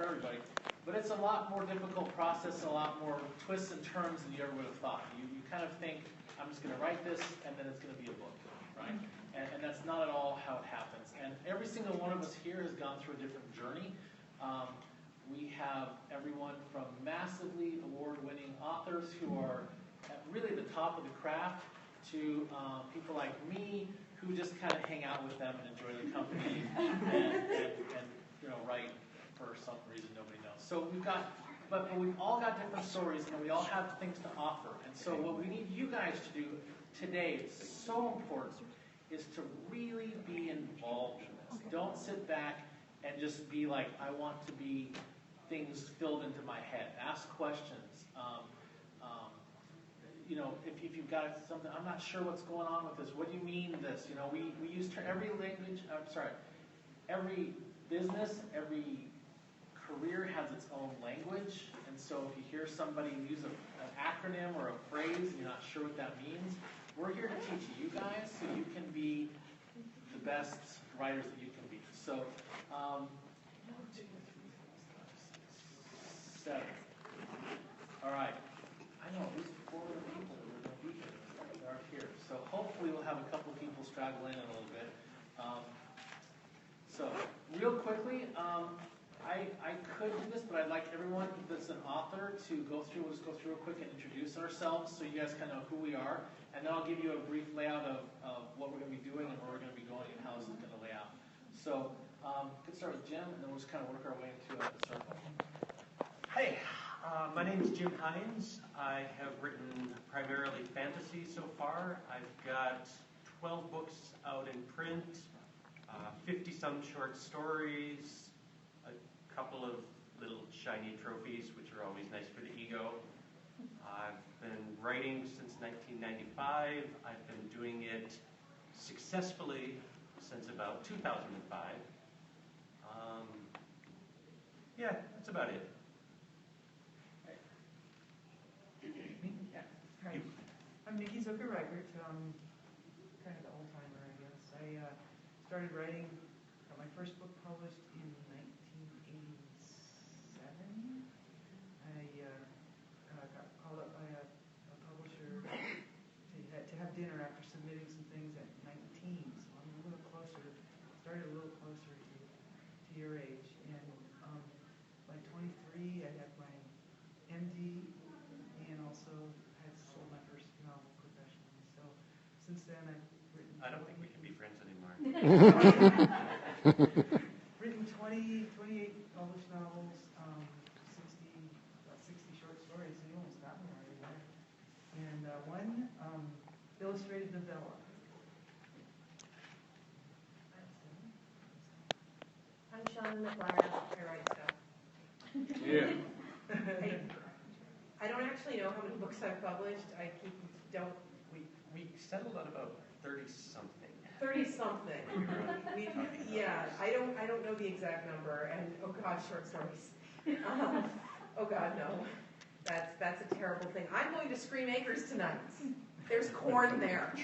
for everybody. But it's a lot more difficult process, a lot more twists and turns than you ever would have thought. You kind of think, I'm just going to write this, and then it's going to be a book, right? And that's not at all how it happens. And every single one of us here has gone through a different journey. We have everyone from massively award-winning authors who are at really the top of the craft to people like me who just kind of hang out with them and enjoy their company and write for some reason nobody knows. So but we've all got different stories and we all have things to offer. And so what we need you guys to do today, it's so important, is to really be involved in this. Don't sit back and just be like, I want to be things filled into my head. Ask questions. If you've got something, I'm not sure what's going on with this. What do you mean this? We use every language. Every business, every career has its own language. And so if you hear somebody use an acronym or a phrase and you're not sure what that means, we're here to teach you guys so you can be the best writers that you can be. So, 1, 2, 3, 4, 5, 6, 7. All right. I know at least 4 other people that are going to be here that aren't here. So hopefully we'll have a couple people straggle in a little bit. So real quickly, I could do this, but I'd like everyone that's an author to we'll just go through real quick and introduce ourselves so you guys kind of know who we are. And then I'll give you a brief layout of what we're going to be doing and where we're going to be going and how this is going to lay out. So we could start with Jim, and then we'll just kind of work our way into a circle. Hey, my name is Jim Hines. I have written primarily fantasy so far. I've got 12 books out in print, 50-some short stories, a couple of little shiny trophies, which are always nice for the ego. I've been writing since 1995. I've been doing it successfully since about 2005. Yeah, that's about it. Yeah. Hi. I'm Nikki Zucker-Reichert, kind of the old-timer, I guess. I started writing, got my first book published in 1987. I got called up by a publisher to have dinner after submitting some things at 19, so I'm a little closer, started a little closer to your age. And by 23, I had my MD and also had sold my first novel professionally. So since then, I've written... I don't think we can be friends anymore. Written 28 published novels, about 60 short stories. You almost got me already there. And one illustrated novella. I'm Shauna McGuire. I write stuff. Yeah. I don't actually know how many books I've published. We settled on about 30-something. 30-something. Yeah, I don't know the exact number. And oh God, short stories. Oh God, no. That's a terrible thing. I'm going to Scream Acres tonight. There's corn there.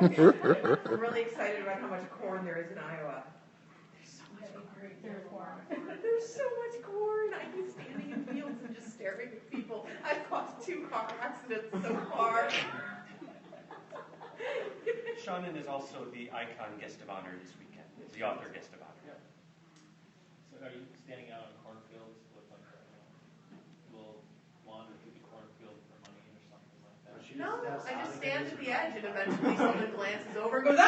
I'm really excited about how much corn there is in Iowa. There's so much corn. I keep standing in fields and just staring at people. I've caused 2 car accidents so far. Shannon is also the icon guest of honor this weekend, the author guest of honor. Yeah. So are you standing out on cornfields with like a little lawn that could be cornfield for money or something like that? No, I just stand at the edge and eventually someone glances over and goes, ah!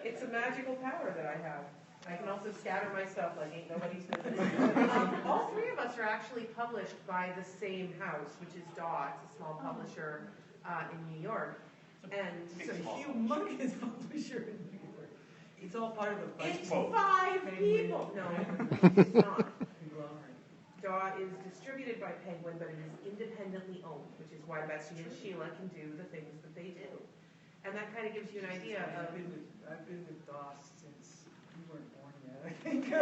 It's a magical power that I have. I can also scatter my stuff like ain't nobody's business. All 3 of us are actually published by the same house, which is DAW. It's a small publisher in New York. And It's a humongous publisher in New York. It's all part of the it's 5 people. No, it's not. DAW is distributed by Penguin, but it is independently owned, which is why Betsy and Sheila can do the things that they do. And that kind of gives you an idea of... I've been with DOS since you weren't born yet, I think.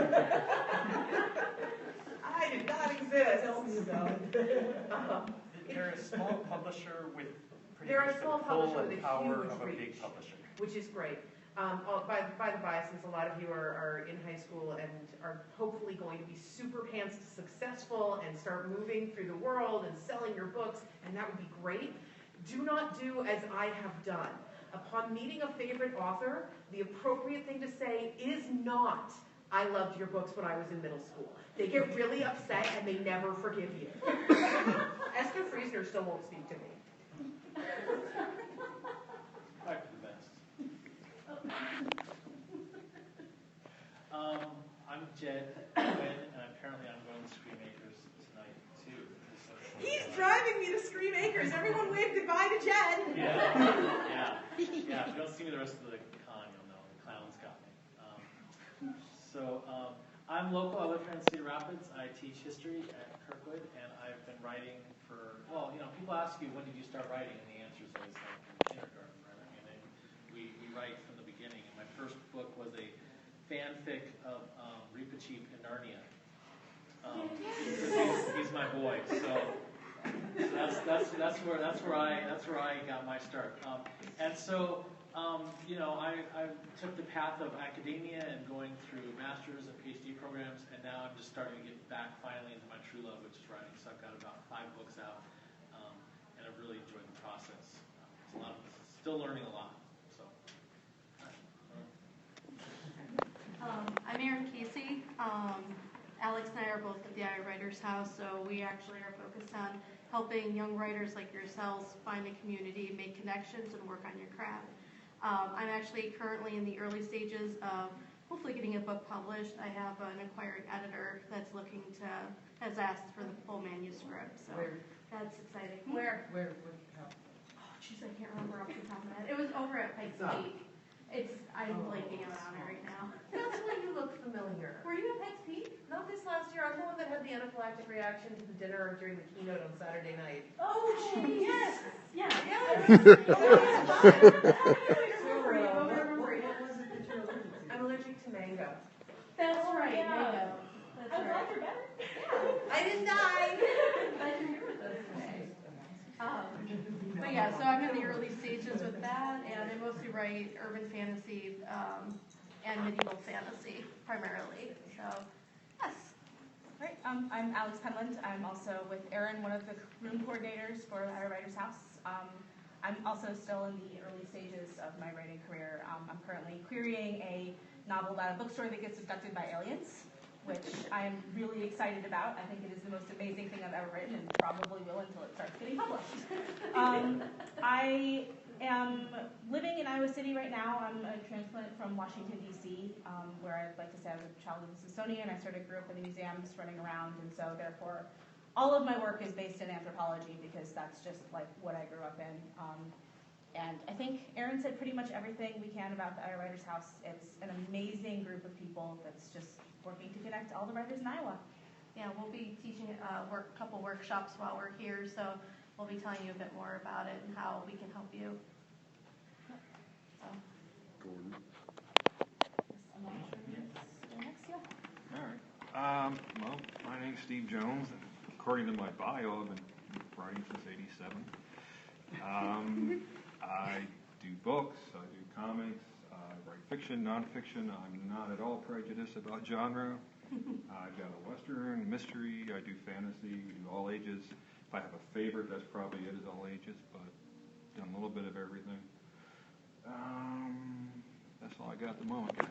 I did not exist. Tell me about it. They're a small publisher with pretty They're much a small the pull publisher and with a power huge of a reach, big publisher. which is great. By the by, since a lot of you are in high school and are hopefully going to be super pants successful and start moving through the world and selling your books, and that would be great, do not do as I have done. Upon meeting a favorite author, the appropriate thing to say is not, "I loved your books when I was in middle school." They get really upset and they never forgive you. Esther Friesner still won't speak to me. Back to the best. I'm Jed Quinn, and apparently I'm going to Scream Acres tonight, too. He's driving me to Scream Acres. Everyone wave goodbye to Jed. Yeah. If you don't see me the rest of the con, you'll know. The clown's got me. I'm local. I live here in Cedar Rapids. I teach history at Kirkwood, and I've been writing for, people ask you, when did you start writing? And the answer is always like from kindergarten, right? I mean, we write from the beginning. And my first book was a fanfic of Reepicheep in Narnia. He's my boy, so that's where I got my start. I took the path of academia and going through master's and PhD programs, and now I'm just starting to get back finally into my true love, which is writing. So I've got about 5 books out, and I've really enjoyed the process. It's a lot. Still learning a lot. So. I'm Erin Casey. Alex and I are both at the I Writers House, so we actually are focused on helping young writers like yourselves find a community, make connections, and work on your craft. I'm actually currently in the early stages of hopefully getting a book published. I have an acquiring editor that's has asked for the full manuscript, so that's exciting. Where? How? Oh, jeez, I can't remember off the top of my head. It was over at Pikes Peak. I'm blanking out on it right now. That's why you look familiar. Were you at Pikes Peak? Not this last year. I'm the one that had the anaphylactic reaction to the dinner during the keynote on Saturday night. Oh, yes. Yeah. I'm allergic to mango. That's right. yeah. Mango. That's I'm glad right. you're better. Yeah. I didn't die. Glad you're here with us today. But yeah, so I'm in the early stages with that, and I mostly write urban fantasy and medieval fantasy primarily. So, yes. Right. I'm Alex Penland. I'm also with Erin, one of the room coordinators for the I Writers House. I'm also still in the early stages of my writing career. I'm currently querying a novel about a bookstore that gets abducted by aliens, which I am really excited about. I think it is the most amazing thing I've ever written, and probably will until it starts getting published. I am living in Iowa City right now. I'm a transplant from Washington, D.C., where I'd like to say I was a child of the Smithsonian. I grew up in the museums, running around, and so therefore all of my work is based in anthropology because that's just like what I grew up in. And I think Erin said pretty much everything we can about the I Writers House. It's an amazing group of people that's just working to connect all the writers in Iowa. Yeah, we'll be teaching a couple workshops while we're here, so we'll be telling you a bit more about it and how we can help you. So. Gordon. I'm not sure who's next, yeah. All right. Well, my name's Steve Jones, and according to my bio, I've been writing since '87. I do books, I do comics, I write fiction, nonfiction. I'm not at all prejudiced about genre. I've got a Western, mystery, I do fantasy, we do all ages. If I have a favorite, that's probably it, is all ages, but done a little bit of everything. That's all I got at the moment, guys.